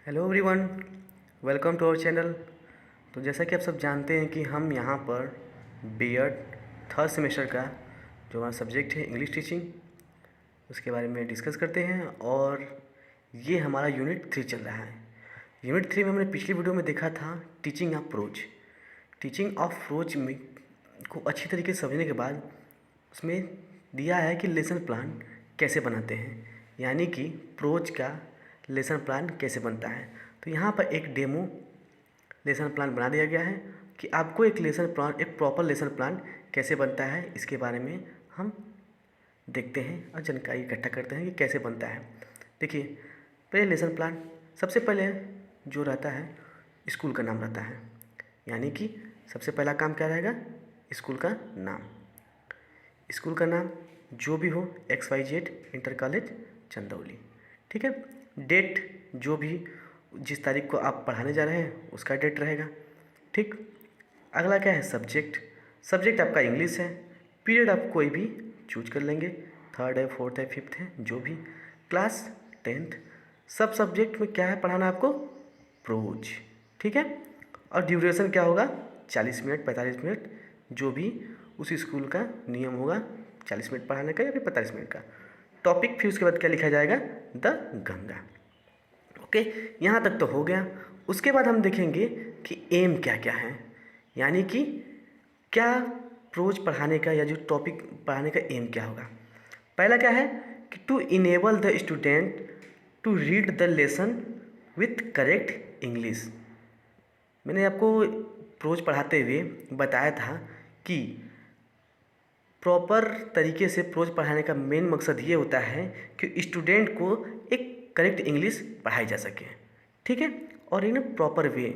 Hello everyone, welcome to our channel. तो जैसा कि आप सब जानते हैं कि हम यहाँ पर बीएड थर्ड सेमेस्टर का जो हमारा सब्जेक्ट है इंग्लिश टीचिंग, उसके बारे में डिस्कस करते हैं। और ये हमारा यूनिट 3 चल रहा है। यूनिट 3 में हमने पिछली वीडियो में देखा था teaching of pros. Teaching of pros में को अच्छी तरीके से समझने के बाद उसमें दिया है कि लेसन प्लान कैसे बनाते हैं, यानी कि प्रोज का लेसन प्लान कैसे बनता है। तो यहाँ पर एक डेमो लेसन प्लान बना दिया गया है कि आपको एक लेसन प्लान, एक प्रॉपर लेसन प्लान कैसे बनता है, इसके बारे में हम देखते हैं और जानकारी इकट्ठा करते हैं कि कैसे बनता है। देखिए, पहले लेसन प्लान, सबसे पहले जो रहता है स्कूल का नाम रहता है, यानी कि सबसे पहला काम क्या रहेगा, स्कूल का नाम। स्कूल का नाम जो भी हो, XYZ इंटर कॉलेज चंदौली, ठीक है। डेट जो भी जिस तारीख को आप पढ़ाने जा रहे हैं उसका डेट रहेगा, ठीक। अगला क्या है, सब्जेक्ट। सब्जेक्ट आपका इंग्लिश है। पीरियड आप कोई भी चूज कर लेंगे, 3rd है, 4th है, 5th है, जो भी। Class 10th। सब सब्जेक्ट में क्या है पढ़ाना आपको, प्रोज, ठीक है। और ड्यूरेशन क्या होगा, 40 मिनट, 45 मिनट, जो भी उस स्कूल का नियम होगा, 40 मिनट पढ़ाने का या फिर 45 मिनट का। टॉपिक फिर उसके बाद क्या लिखा जाएगा, द गंगा। ओके, यहाँ तक तो हो गया। उसके बाद हम देखेंगे कि एम क्या क्या है, यानी कि क्या प्रोज पढ़ाने का या जो टॉपिक पढ़ाने का एम क्या होगा। पहला क्या है कि to enable the student to read the lesson with correct English. मैंने आपको प्रोज पढ़ाते हुए बताया था कि प्रॉपर तरीके से प्रोज पढ़ाने का मेन मकसद ये होता है कि स्टूडेंट को एक करेक्ट इंग्लिश पढ़ाई जा सके, ठीक है। और इन प्रॉपर वे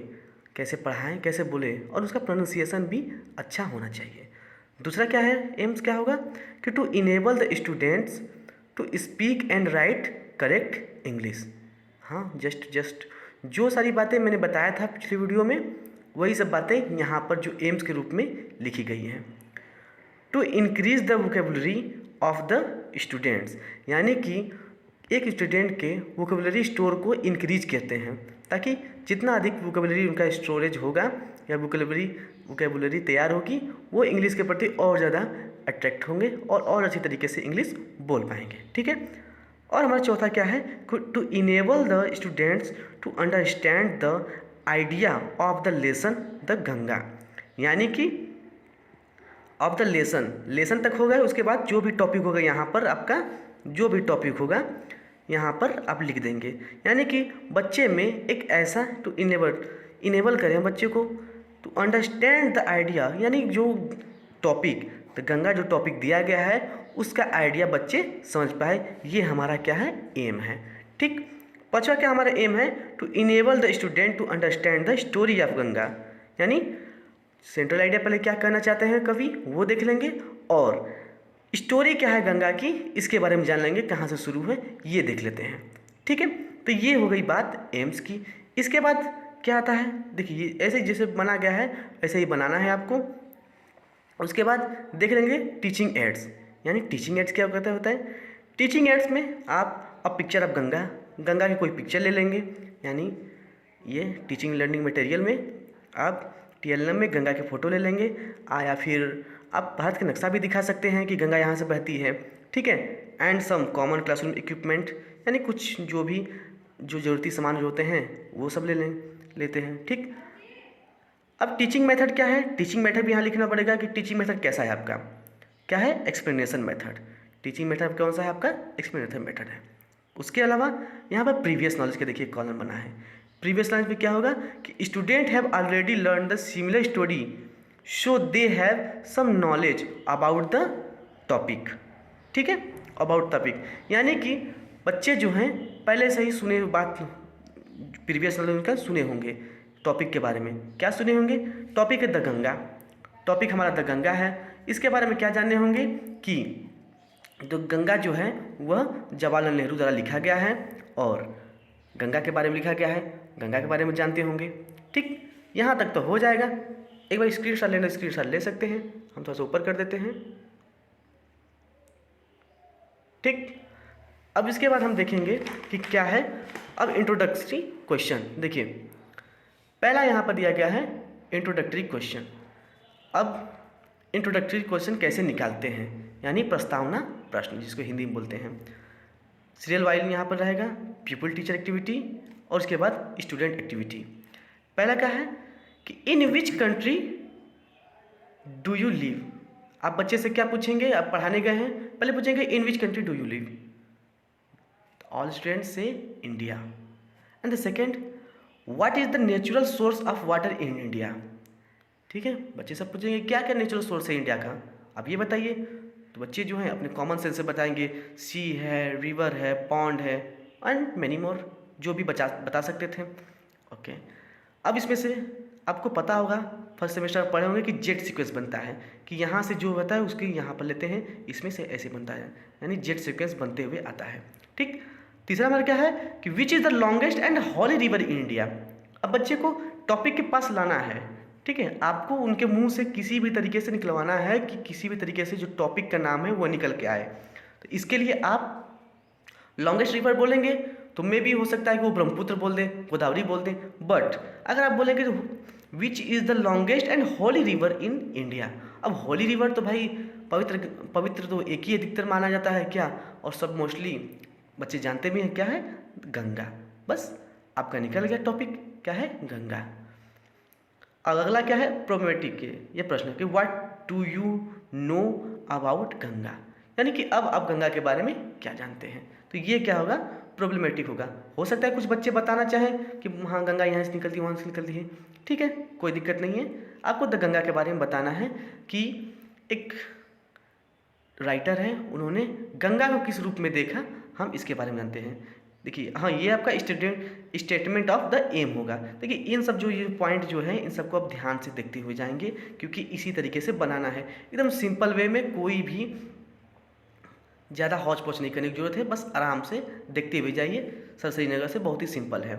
कैसे पढ़ाएं, कैसे बोले, और उसका प्रोनाउंसिएशन भी अच्छा होना चाहिए। दूसरा क्या है, एम्स क्या होगा कि to enable the students to speak and write correct English. हाँ, जस्ट जो सारी बातें मैंने बताया था पिछली वीडियो में, वही सब बातें यहाँ पर जो एम्स के रूप में लिखी गई हैं। To increase the vocabulary of the students, यानी कि एक स्टूडेंट के वोकेबलरी स्टोर को इंक्रीज करते हैं, ताकि जितना अधिक वोकेबलरी उनका स्टोरेज होगा या वोकेबलरी तैयार होगी, वो इंग्लिश के प्रति और ज़्यादा अट्रैक्ट होंगे और अच्छी तरीके से इंग्लिश बोल पाएंगे, ठीक है। और हमारा चौथा क्या है, to enable the students to understand the idea of the lesson the Ganga, यानी कि ऑफ द लेसन तक होगा। उसके बाद जो भी टॉपिक होगा यहाँ पर आपका, जो भी टॉपिक होगा यहाँ पर आप लिख देंगे, यानी कि बच्चे में एक ऐसा टू इनेबल करें बच्चे को टू अंडरस्टैंड द आइडिया, यानी जो टॉपिक तो गंगा जो टॉपिक दिया गया है उसका आइडिया बच्चे समझ पाए। ये हमारा क्या है, एम है, ठीक। पांचवा क्या हमारा एम है, to enable the student to understand the story of Ganga, यानी सेंट्रल आइडिया पहले क्या कहना चाहते हैं कवि, वो देख लेंगे, और स्टोरी क्या है गंगा की, इसके बारे में जान लेंगे, कहाँ से शुरू है ये देख लेते हैं, ठीक है। तो ये हो गई बात एम्स की। इसके बाद क्या आता है, देखिए ऐसे जैसे बना गया है ऐसे ही बनाना है आपको। उसके बाद देख लेंगे टीचिंग एड्स, यानी टीचिंग एड्स क्या होता है। टीचिंग एड्स में आप अब पिक्चर ऑफ गंगा की कोई पिक्चर ले लेंगे, यानी ये टीचिंग लर्निंग मटेरियल में आप TLM में गंगा की फ़ोटो ले लेंगे, या फिर आप भारत का नक्शा भी दिखा सकते हैं कि गंगा यहाँ से बहती है, ठीक है। And some common classroom equipment, यानी कुछ जो भी जो ज़रूरती सामान जो होते हैं वो सब लेते हैं, ठीक। अब टीचिंग मेथड क्या है, टीचिंग मेथड भी यहाँ लिखना पड़ेगा कि टीचिंग मेथड कैसा है आपका, क्या है, एक्सप्लेनेशन मेथड। टीचिंग मेथड कौन सा है आपका, एक्सप्लेनेशन मेथड है। उसके अलावा यहाँ पर प्रीवियस नॉलेज के देखिए कॉलम बना है। प्रीवियस नॉलेज में क्या होगा कि student have already learn the similar story so they have some knowledge about the topic, ठीक है, अबाउट टॉपिक, यानी कि बच्चे जो हैं पहले से ही सुने बात, प्रीवियस नॉलेज उनका सुने होंगे टॉपिक के बारे में। क्या सुने होंगे, टॉपिक है द गंगा, टॉपिक हमारा द गंगा है। इसके बारे में क्या जानने होंगे कि तो गंगा जो है वह जवाहरलाल नेहरू द्वारा लिखा गया है, और गंगा के बारे में लिखा गया है, गंगा के बारे में जानते होंगे, ठीक। यहाँ तक तो हो जाएगा। एक बार स्क्रीनशॉट लेना, स्क्रीनशॉट ले सकते हैं, हम थोड़ा सा ऊपर कर देते हैं, ठीक। अब इसके बाद हम देखेंगे कि क्या है अब इंट्रोडक्टरी क्वेश्चन देखिए, पहला यहाँ पर दिया गया है इंट्रोडक्टरी क्वेश्चन। अब इंट्रोडक्टरी क्वेश्चन कैसे निकालते हैं, यानी प्रस्तावना प्रश्न जिसको हिंदी में बोलते हैं। सीरियल वाइज यहाँ पर रहेगा पीपल टीचर एक्टिविटी और उसके बाद स्टूडेंट एक्टिविटी। पहला क्या है कि in which country do you live. आप बच्चे से क्या पूछेंगे, आप पढ़ाने गए हैं, पहले पूछेंगे in which country do you live. All students से India. And the second, what is the natural source of water in India. ठीक है, बच्चे सब पूछेंगे क्या क्या नेचुरल सोर्स है इंडिया का, आप ये बताइए। तो बच्चे जो हैं अपने कॉमन सेंस से बताएंगे, सी है, रिवर है, पॉन्ड है एंड मैनी मोर, जो भी बता सकते थे। ओके, अब इसमें से आपको पता होगा, फर्स्ट सेमेस्टर पढ़े होंगे कि जेट सीक्वेंस बनता है, कि यहाँ से जो होता है उसके यहाँ पर लेते हैं, इसमें से ऐसे बनता है, यानी जेट सीक्वेंस बनते हुए आता है। ठीक, तीसरा नंबर क्या है कि which is the longest and holy river in India. अब बच्चे को टॉपिक के पास लाना है, ठीक है, आपको उनके मुंह से किसी भी तरीके से निकलवाना है कि किसी भी तरीके से जो टॉपिक का नाम है वो निकल के आए। तो इसके लिए आप लॉन्गेस्ट रिवर बोलेंगे तो मे भी हो सकता है कि वो ब्रह्मपुत्र बोल दें, गोदावरी बोल दें, बट अगर आप बोलेंगे तो which is the longest and holy river in India. अब हॉली रिवर तो भाई पवित्र तो एक ही अधिकतर माना जाता है क्या, और सब मोस्टली बच्चे जानते भी हैं क्या है, गंगा। बस आपका निकल गया टॉपिक, क्या है, गंगा। अब अगला क्या है, प्रॉब्लमेटिक के ये प्रश्न कि what do you know about Ganga, यानी कि अब आप गंगा के बारे में क्या जानते हैं। तो ये क्या होगा, प्रॉब्लमेटिक होगा। हो सकता है कुछ बच्चे बताना चाहें कि हाँ गंगा यहाँ से निकलती है, वहाँ से निकलती है, ठीक है, कोई दिक्कत नहीं है। आपको द गंगा के बारे में बताना है कि एक राइटर है, उन्होंने गंगा को किस रूप में देखा, हम इसके बारे में जानते हैं। देखिए हाँ, ये आपका स्टेटमेंट ऑफ द एम होगा। देखिए इन सब जो ये पॉइंट जो है इन सबको आप ध्यान से देखते हुए जाएंगे, क्योंकि इसी तरीके से बनाना है, एकदम सिंपल वे में, कोई भी ज़्यादा हौच पौच नहीं करने की जरूरत है, बस आराम से देखते हुए जाइए। सर श्रीनगर से बहुत ही सिंपल है।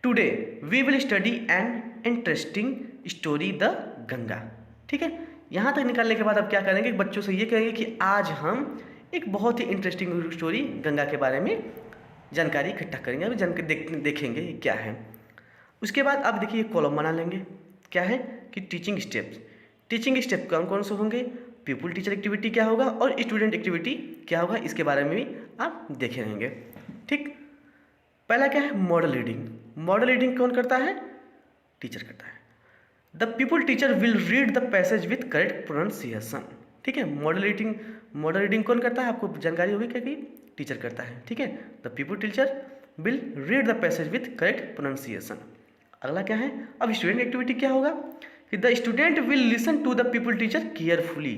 Today we will study an interesting story the Ganga. ठीक है, यहाँ तक निकालने के बाद आप क्या करेंगे, बच्चों से ये कहेंगे कि आज हम एक बहुत ही इंटरेस्टिंग स्टोरी गंगा के बारे में जानकारी इकट्ठा करेंगे, अभी जानकारी देखेंगे क्या है। उसके बाद आप देखिए कॉलम बना लेंगे, क्या है कि टीचिंग स्टेप्स। टीचिंग स्टेप कौन कौन से होंगे, पीपल टीचर एक्टिविटी क्या होगा और स्टूडेंट एक्टिविटी क्या होगा, इसके बारे में भी आप देखे रहेंगे। ठीक, पहला क्या है, मॉडल रीडिंग। मॉडल रीडिंग कौन करता है, टीचर करता है। The people teacher will read the passage with correct pronunciation. ठीक है, मॉडल रीडिंग कौन करता है, आपको जानकारी होगी क्या कि टीचर करता है। ठीक है, the people teacher will read the passage with correct pronunciation. अगला क्या है, अब स्टूडेंट एक्टिविटी क्या होगा कि the student will listen to the people teacher carefully.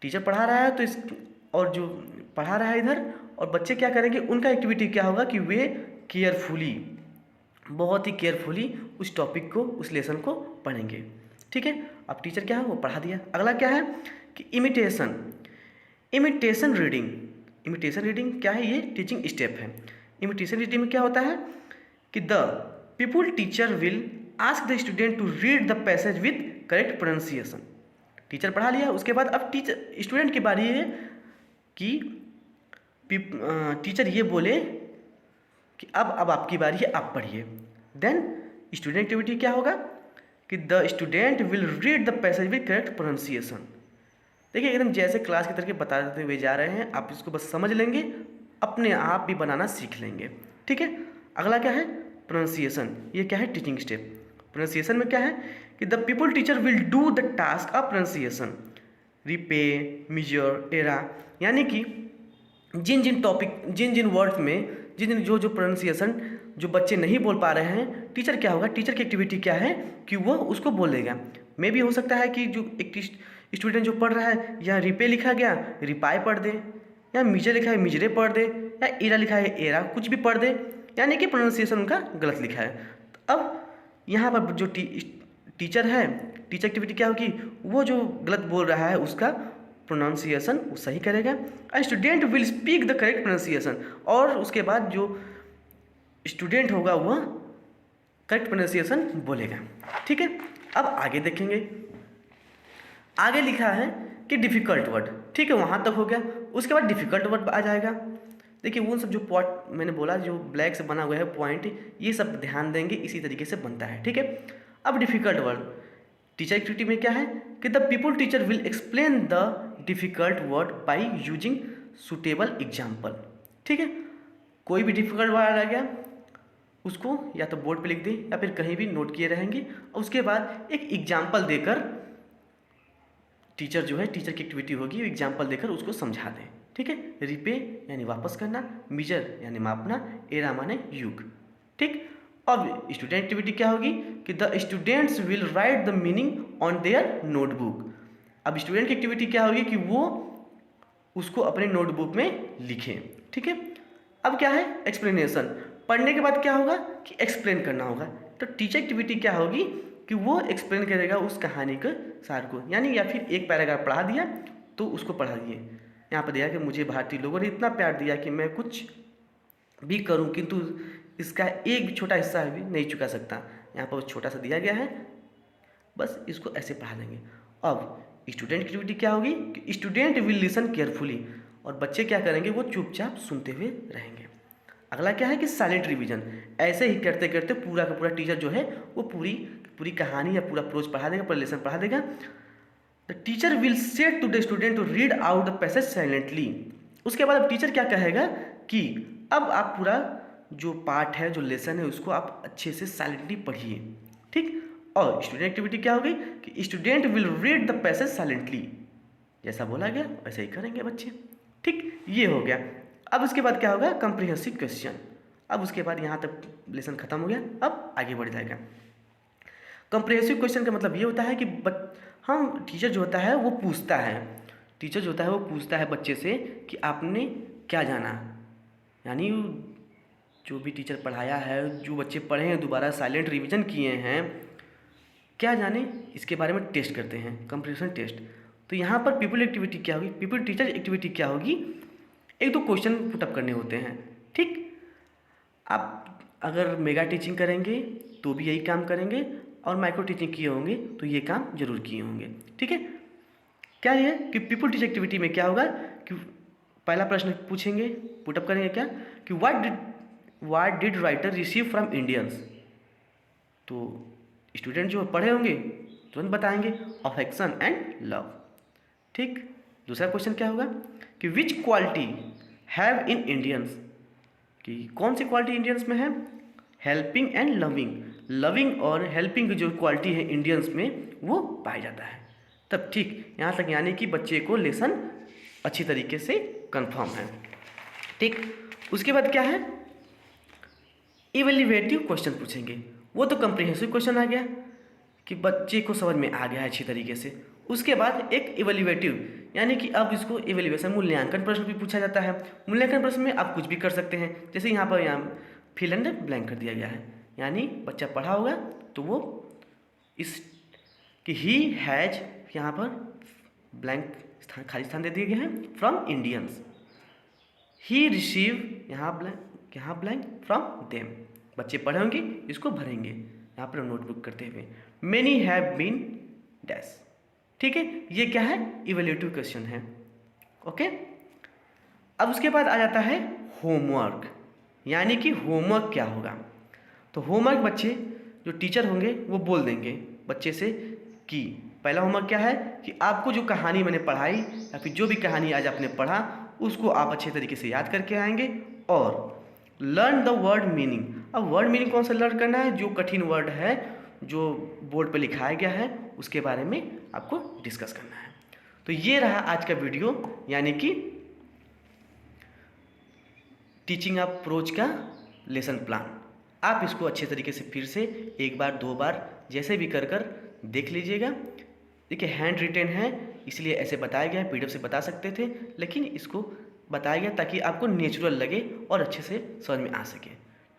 Teacher पढ़ा रहा है तो और जो पढ़ा रहा है इधर, और बच्चे क्या करेंगे, उनका एक्टिविटी क्या होगा कि वे केयरफुली, बहुत ही केयरफुली उस टॉपिक को, उस लेसन को पढ़ेंगे। ठीक है, अब टीचर क्या है वो पढ़ा दिया। अगला क्या है कि इमिटेशन रीडिंग क्या है, ये टीचिंग स्टेप है। इमिटेशन रीडिंग में क्या होता है कि the people teacher will ask the student to read the passage with correct pronunciation. Teacher पढ़ा लिया, उसके बाद अब स्टूडेंट की बारी है कि टीचर ये बोले कि अब आपकी बारी है, आप पढ़िए। देन स्टूडेंट एक्टिविटी क्या होगा कि the student will read the passage with correct pronunciation. देखिए एकदम जैसे क्लास की तरह बताते हुए जा रहे हैं, आप इसको बस समझ लेंगे, अपने आप भी बनाना सीख लेंगे। ठीक है, अगला क्या है, प्रोनाउंसिएशन। ये क्या है, टीचिंग स्टेप। प्रोनाउंसिएशन में क्या है कि the people teacher will do the task of pronunciation, repay, major, era, यानी कि जिन वर्ड्स में जो प्रोनाउंसिएशन जो बच्चे नहीं बोल पा रहे हैं, टीचर क्या होगा, टीचर की एक्टिविटी क्या है कि वो उसको बोलेगा। मे भी हो सकता है कि जो एक स्टूडेंट जो पढ़ रहा है, या रिपे लिखा गया रिपाई पढ़ दे, या मिजर लिखा है मिजरे पढ़ दे, या एरा लिखा है एरा, कुछ भी पढ़ दे, यानी कि प्रोनाउंसिएशन उनका गलत लिखा है। अब यहाँ पर जो टीचर है, टीचर एक्टिविटी क्या होगी, वो जो गलत बोल रहा है उसका प्रोनाउंसिएशन वो सही करेगा। Student will speak the correct pronunciation, और उसके बाद जो स्टूडेंट होगा वह करेक्ट प्रोनाउंसिएशन बोलेगा। ठीक है, अब आगे देखेंगे। आगे लिखा है कि डिफ़िकल्ट वर्ड। ठीक है, वहाँ तक हो गया। उसके बाद डिफ़िकल्ट वर्ड आ जाएगा। देखिए वो सब जो पॉट मैंने बोला जो ब्लैक से बना हुआ है पॉइंट, ये सब ध्यान देंगे, इसी तरीके से बनता है, ठीक है। अब डिफिकल्ट वर्ड, टीचर एक्टिविटी में क्या है कि the people teacher will explain the difficult word by using suitable example, ठीक है। कोई भी डिफिकल्ट वर्ड आ गया उसको या तो बोर्ड पे लिख दें या फिर कहीं भी नोट किए रहेंगे, और उसके बाद एक एग्जाम्पल देकर टीचर जो है, टीचर की एक्टिविटी होगी, एग्जाम्पल देकर उसको समझा दें, ठीक है। रिपे यानी वापस करना, मीजर यानी मापना, एरा माने युग, ठीक। अब स्टूडेंट एक्टिविटी क्या होगी कि the students will write the meaning on their notebook. अब स्टूडेंट की एक्टिविटी क्या होगी कि वो उसको अपने नोटबुक में लिखें, ठीक है। अब क्या है एक्सप्लेनेशन, पढ़ने के बाद क्या होगा कि एक्सप्लेन करना होगा। तो टीचर एक्टिविटी क्या होगी कि वो एक्सप्लेन करेगा उस कहानी के सार को, यानी या फिर एक पैराग्राफ पढ़ा दिया तो उसको पढ़ा दिए। यहाँ पर दिया कि मुझे भारतीय लोगों ने इतना प्यार दिया कि मैं कुछ भी करूँ किंतु इसका एक भी छोटा हिस्सा भी नहीं चुका सकता। यहाँ पर छोटा सा दिया गया है, बस इसको ऐसे पढ़ा देंगे। अब स्टूडेंट एक्टिविटी क्या होगी कि स्टूडेंट विल लिसन केयरफुली, और बच्चे क्या करेंगे वो चुपचाप सुनते हुए रहेंगे। अगला क्या है कि साइलेंट रिवीजन, ऐसे ही करते करते पूरा का पूरा टीचर जो है वो पूरी कहानी या पूरा प्रोज पढ़ा देगा, पूरा लेसन पढ़ा देगा। The teacher will set to the student to read out the passage silently. उसके बाद अब टीचर क्या कहेगा कि अब आप पूरा जो पार्ट है, जो लेसन है, उसको आप अच्छे से साइलेंटली पढ़िए, ठीक। और स्टूडेंट एक्टिविटी क्या होगी कि student will read the passage silently, जैसा बोला गया वैसे ही करेंगे बच्चे, ठीक। ये हो गया। अब उसके बाद क्या होगा कम्प्रिहेंसिव क्वेश्चन। अब उसके बाद यहाँ तक लेसन खत्म हो गया, अब आगे बढ़ जाएगा। कम्प्रिहेंसिव क्वेश्चन का मतलब ये होता है कि हम टीचर जो होता है वो पूछता है, टीचर जो होता है वो पूछता है बच्चे से कि आपने क्या जाना, यानी जो भी टीचर पढ़ाया है, जो बच्चे पढ़े हैं, दोबारा साइलेंट रिवीजन किए हैं, क्या जाने इसके बारे में टेस्ट करते हैं, कम्प्रिहेंशन टेस्ट। तो यहाँ पर पीपल एक्टिविटी क्या होगी, पीपल टीचर एक्टिविटी क्या होगी, एक दो क्वेश्चन पुटअप करने होते हैं, ठीक। आप अगर मेगा टीचिंग करेंगे तो भी यही काम करेंगे, और माइक्रो टीचिंग किए होंगे तो ये काम जरूर किए होंगे, ठीक है। क्या ये कि पीपल टीचर एक्टिविटी में क्या होगा कि पहला प्रश्न पूछेंगे, पुटअप करेंगे क्या कि what did writer receive from Indians. तो स्टूडेंट जो पढ़े होंगे तुरंत बताएंगे अफेक्शन एंड लव, ठीक। दूसरा क्वेश्चन क्या होगा कि विच क्वालिटी हैव इन इंडियंस, कि कौन सी क्वालिटी इंडियंस में है, हेल्पिंग एंड लविंग, लविंग और हेल्पिंग की जो क्वालिटी है इंडियंस में वो पाया जाता है। तब ठीक यहाँ तक, यानी कि बच्चे को लेसन अच्छी तरीके से कंफर्म है, ठीक। उसके बाद क्या है इवैल्यूएटिव क्वेश्चन पूछेंगे। वो तो कम्प्रिहेंसिव क्वेश्चन आ गया कि बच्चे को समझ में आ गया है अच्छी तरीके से। उसके बाद एक इवैल्यूएटिव, यानी कि अब इसको इवैल्यूएशन मूल्यांकन प्रश्न भी पूछा जाता है। मूल्यांकन प्रश्न में आप कुछ भी कर सकते हैं, जैसे यहाँ पर फिल एंड ब्लैंक कर दिया गया है, यानी बच्चा पढ़ा होगा तो वो इस कि ही हैज, यहाँ पर ब्लैंक स्थान, खाली स्थान दे दिए गए हैं, फ्रॉम इंडियंस। ही रिसीव, यहाँ ब्लैंक फ्रॉम देम, बच्चे पढ़े होंगे इसको भरेंगे यहाँ पर नोटबुक करते हुए। मेनी हैव बीन डैश, ठीक है। ये क्या है इवैल्यूएटिव क्वेश्चन है, ओके। अब उसके बाद आ जाता है होमवर्क, यानी कि होमवर्क क्या होगा। तो होमवर्क बच्चे जो टीचर होंगे वो बोल देंगे बच्चे से कि पहला होमवर्क क्या है कि आपको जो कहानी मैंने पढ़ाई या फिर जो भी कहानी आज आपने पढ़ा उसको आप अच्छे तरीके से याद करके आएंगे, और लर्न द वर्ड मीनिंग। अब वर्ड मीनिंग कौन सा लर्न करना है, जो कठिन वर्ड है जो बोर्ड पर लिखाया गया है उसके बारे में आपको डिस्कस करना है। तो ये रहा आज का वीडियो, यानी कि टीचिंग अप्रोच का लेसन प्लान। आप इसको अच्छे तरीके से फिर से एक बार दो बार जैसे भी कर देख लीजिएगा। देखिए हैंड रिटेन है इसलिए ऐसे बताया गया है, पीडीएफ से बता सकते थे लेकिन इसको बताया गया ताकि आपको नेचुरल लगे और अच्छे से समझ में आ सके,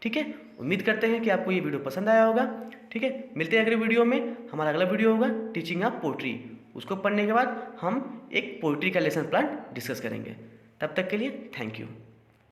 ठीक है। उम्मीद करते हैं कि आपको ये वीडियो पसंद आया होगा, ठीक है। मिलते हैं अगले वीडियो में। हमारा अगला वीडियो होगा टीचिंग ऑफ पोएट्री, उसको पढ़ने के बाद हम एक पोएट्री का लेसन प्लान डिस्कस करेंगे। तब तक के लिए थैंक यू।